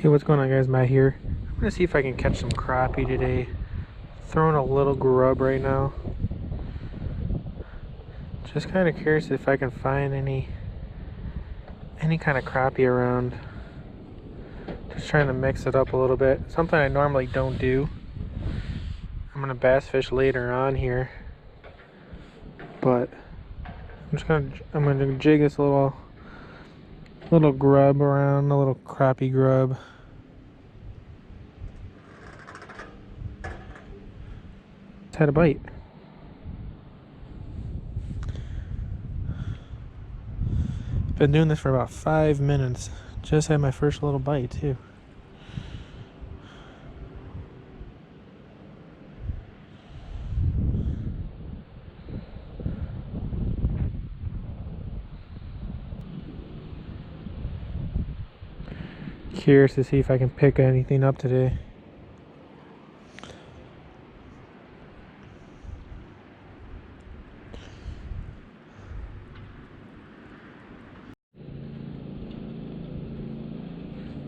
Hey, what's going on, guys? Matt here. I'm gonna see if I can catch some crappie today. Throwing a little grub right now. Just kind of curious if I can find any kind of crappie around. Just trying to mix it up a little bit. Something I normally don't do. I'm gonna bass fish later on here, but I'm gonna jig this little grub around, a little crappie grub. It's had a bite. Been doing this for about 5 minutes. Just had my first little bite too. Curious to see if I can pick anything up today.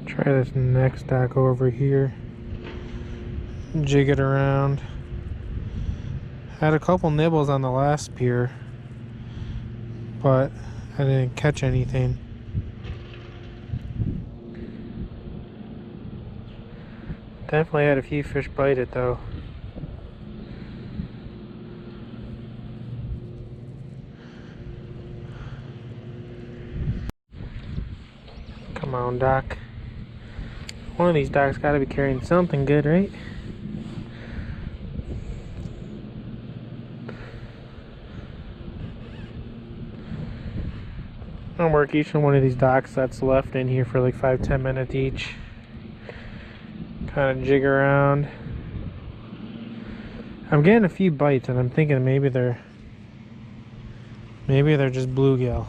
Try this next dock over here. Jig it around. Had a couple nibbles on the last pier, but I didn't catch anything. Definitely had a few fish bite it though. Come on, dock. One of these docks gotta be carrying something good, right? I'll work each one of these docks that's left in here for like 5-10 minutes each. Kind of jig around. I'm getting a few bites and I'm thinking maybe they're just bluegill.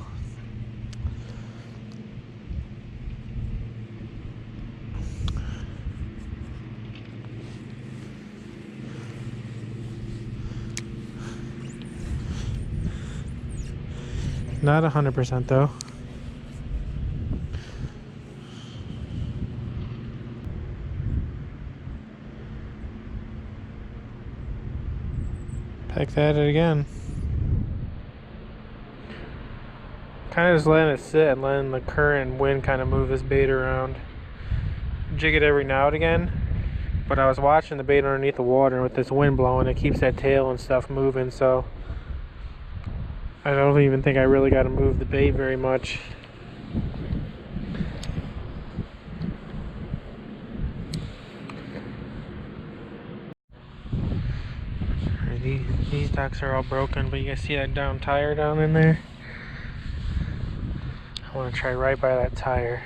Not 100% though. Pecked at it again. Kind of just letting it sit and letting the current and wind kind of move this bait around. Jig it every now and again, but I was watching the bait underneath the water, and with this wind blowing, it keeps that tail and stuff moving, so I don't even think I really got to move the bait very much. These docks are all broken, but you guys see that down tire down in there? I want to try right by that tire.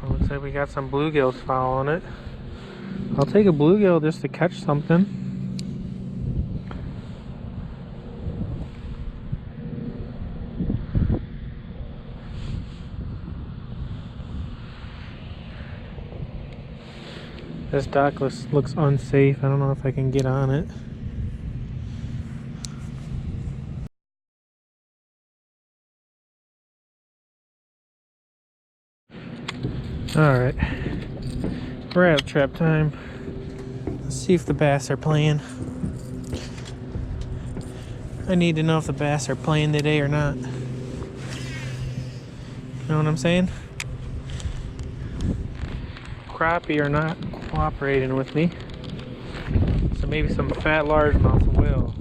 Looks like we got some bluegills following it. I'll take a bluegill just to catch something. This dock looks unsafe. I don't know if I can get on it. Alright. We're at trap time. Let's see if the bass are playing. I need to know if the bass are playing today or not. You know what I'm saying? Crappie are not cooperating with me, so maybe some fat largemouths will.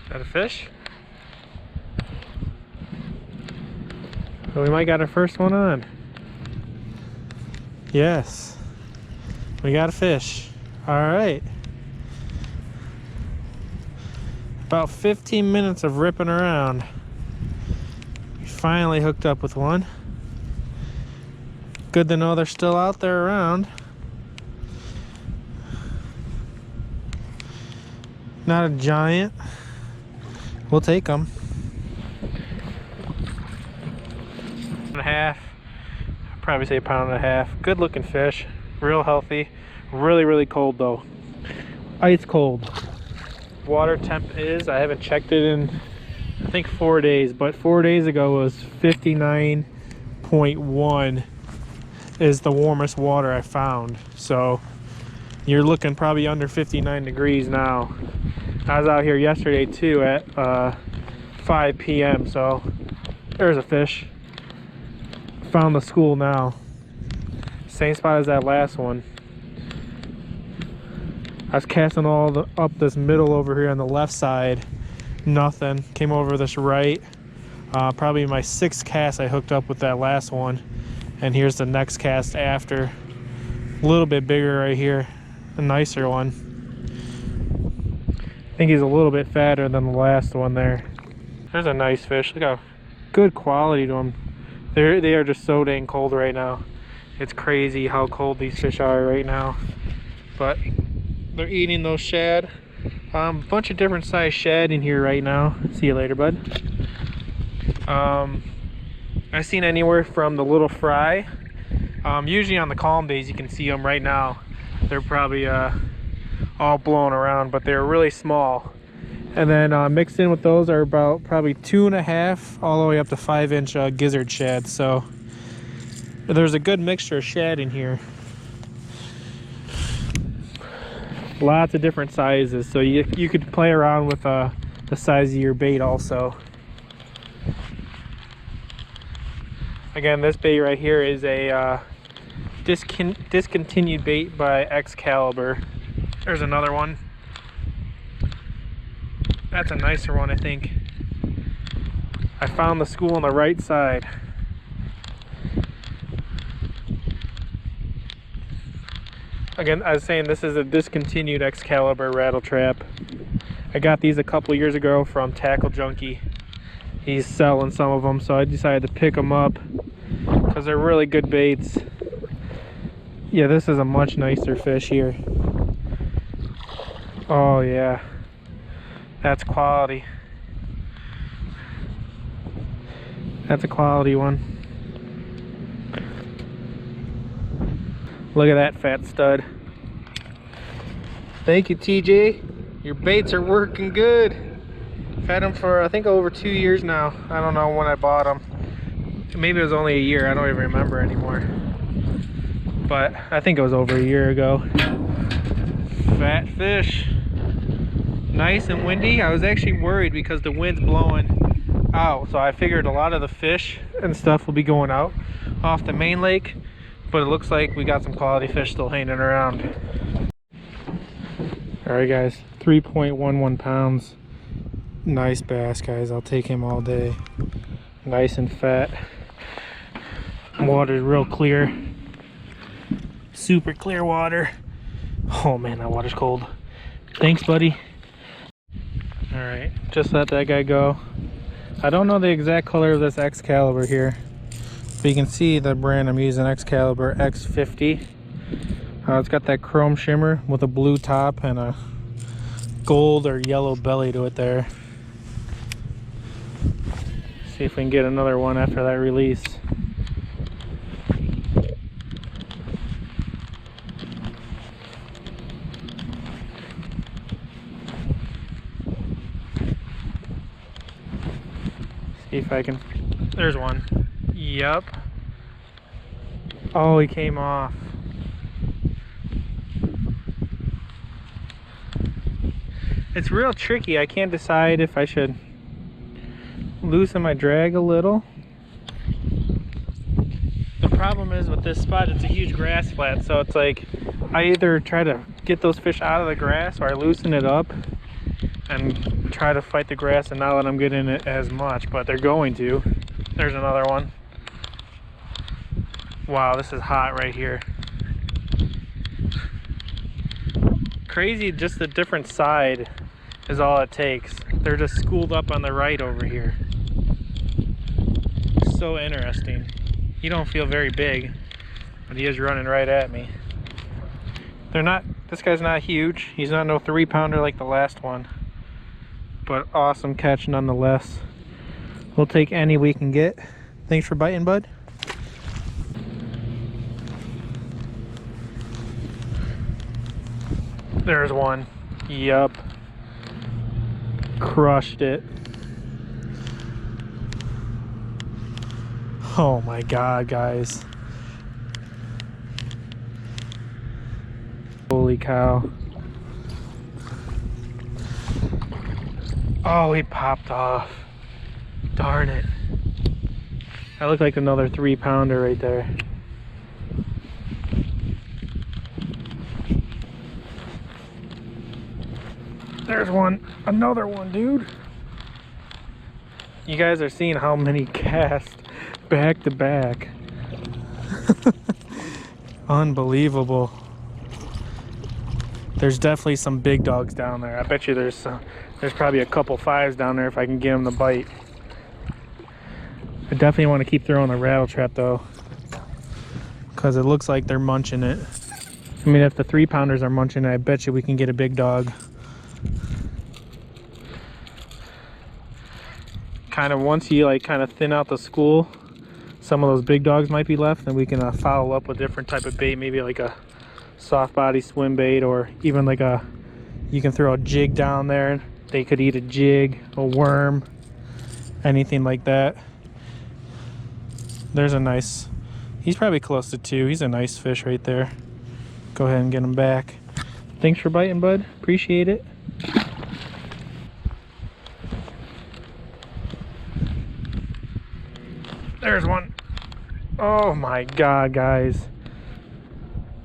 Is that a fish? So we might got our first one on. Yes, we got a fish. All right. About 15 minutes of ripping around. We finally hooked up with one. Good to know they're still out there around. Not a giant. We'll take them. 1.5. I'd probably say 1.5 pounds. Good looking fish. Real healthy. Really, really cold though. Ice cold. Water temp is, I haven't checked it in I think 4 days, but 4 days ago was 59.1 is the warmest water I found. So you're looking probably under 59 degrees now. I was out here yesterday too at 5 p.m. so there's a fish. Found the school now. Same spot as that last one. I was casting up this middle over here on the left side. Nothing. Came over this right. Probably my 6th cast I hooked up with that last one. And here's the next cast after. A little bit bigger right here. A nicer one. I think he's a little bit fatter than the last one there. There's a nice fish. Look how good quality to them. They are just so dang cold right now. It's crazy how cold these fish are right now. But they're eating those shad. Bunch of different size shad in here right now. See you later, bud. I've seen anywhere from the little fry. Usually on the calm days you can see them. Right now they're probably all blown around, but they're really small. And then mixed in with those are about probably 2.5 all the way up to 5-inch gizzard shad. So there's a good mixture of shad in here. Lots of different sizes, so you could play around with the size of your bait also. Again, this bait right here is a discontinued bait by Excalibur. There's another one. That's a nicer one, I think. I found the school on the right side. Again, I was saying this is a discontinued Excalibur rattle trap. I got these a couple years ago from Tackle Junkie. He's selling some of them, so I decided to pick them up because they're really good baits. Yeah, this is a much nicer fish here. Oh yeah, that's quality. That's a quality one. Look at that fat stud. Thank you, TJ. Your baits are working good. I've had them for I think over 2 years now. I don't know when I bought them. Maybe it was only a year. I don't even remember anymore. But I think it was over a year ago. Fat fish. Nice and windy. I was actually worried because the wind's blowing out. So I figured a lot of the fish and stuff will be going out off the main lake. But it looks like we got some quality fish still hanging around. Alright guys, 3.11 pounds. Nice bass, guys. I'll take him all day. Nice and fat. Water's real clear. Super clear water. Oh man, that water's cold. Thanks, buddy. Alright, just let that guy go. I don't know the exact color of this Excalibur here. But you can see the brand I'm using, Excalibur X50. It's got that chrome shimmer with a blue top and a gold or yellow belly to it there. See if we can get another one after that release. See if I can. There's one. Yep. Oh, he came off. It's real tricky. I can't decide if I should loosen my drag a little. The problem is with this spot, it's a huge grass flat, so it's like I either try to get those fish out of the grass or I loosen it up and try to fight the grass and not let them get in it as much, but they're going to. There's another one. Wow, this is hot right here. Crazy, just the different side is all it takes. They're just schooled up on the right over here. So interesting. He don't feel very big, but he is running right at me. They're not, this guy's not huge. He's not no 3-pounder like the last one, but awesome catch nonetheless. We'll take any we can get. Thanks for biting, bud. There's one. Yup. Crushed it. Oh my God, guys. Holy cow. Oh, he popped off. Darn it. That looked like another 3-pounder right there. There's one. Another one, dude. You guys are seeing how many casts back to back. Unbelievable. There's definitely some big dogs down there. I bet you there's probably a couple 5s down there if I can get them to bite. I definitely want to keep throwing the rattle trap though, because it looks like they're munching it. I mean, if the 3-pounders are munching it, I bet you we can get a big dog. Kind of once you like kind of thin out the school, some of those big dogs might be left, and we can follow up with different type of bait, maybe like a soft body swim bait, or even like you can throw a jig down there. They could eat a jig, a worm, anything like that. There's a nice, he's probably close to 2. He's a nice fish right there. Go ahead and get him back. Thanks for biting, bud. Appreciate it. There's one. Oh my God, guys.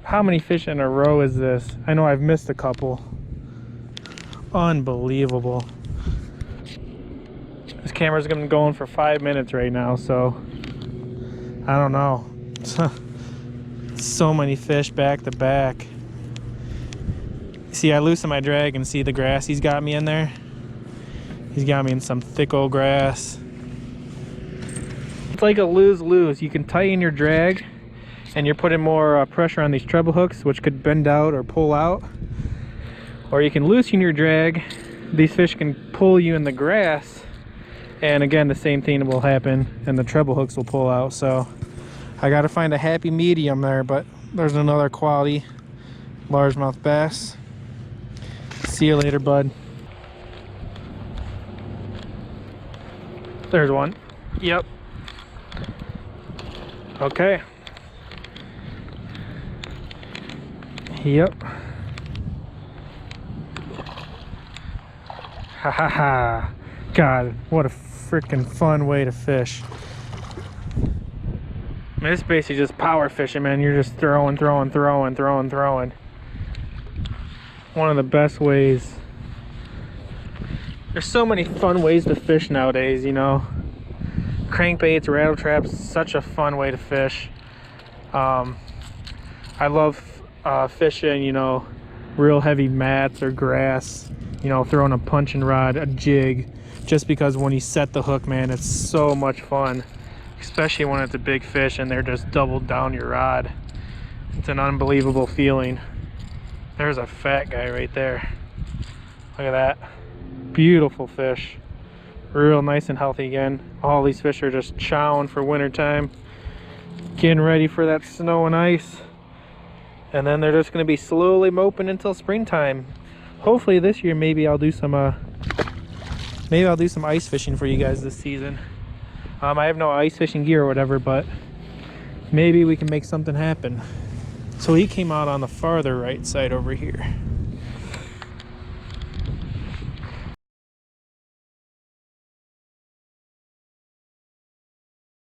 How many fish in a row is this? I know I've missed a couple. Unbelievable. This camera's gonna be going for 5 minutes right now, so I don't know. So many fish back to back. See, I loosened my drag and see the grass he's got me in there. He's got me in some thick old grass. It's like a lose-lose. You can tighten your drag and you're putting more pressure on these treble hooks, which could bend out or pull out. Or you can loosen your drag. These fish can pull you in the grass, and again, the same thing will happen and the treble hooks will pull out. So I got to find a happy medium there, but there's another quality largemouth bass. See you later, bud. There's one. Yep. Okay. Yep. Ha ha ha. God, what a freaking fun way to fish. I mean, this is basically just power fishing, man. You're just throwing. One of the best ways. There's so many fun ways to fish nowadays, you know. Crankbaits, rattle traps, such a fun way to fish. I love fishing, you know, real heavy mats or grass, you know, throwing a punching rod, a jig, just because when you set the hook, man, it's so much fun, especially when it's a big fish and they're just doubled down your rod. It's an unbelievable feeling. There's a fat guy right there. Look at that. Beautiful fish. Real nice and healthy again. All these fish are just chowing for winter time, getting ready for that snow and ice, and then they're just going to be slowly moping until springtime. Hopefully this year maybe I'll do some ice fishing for you guys this season. I have no ice fishing gear or whatever, but maybe we can make something happen. So he came out on the farther right side over here.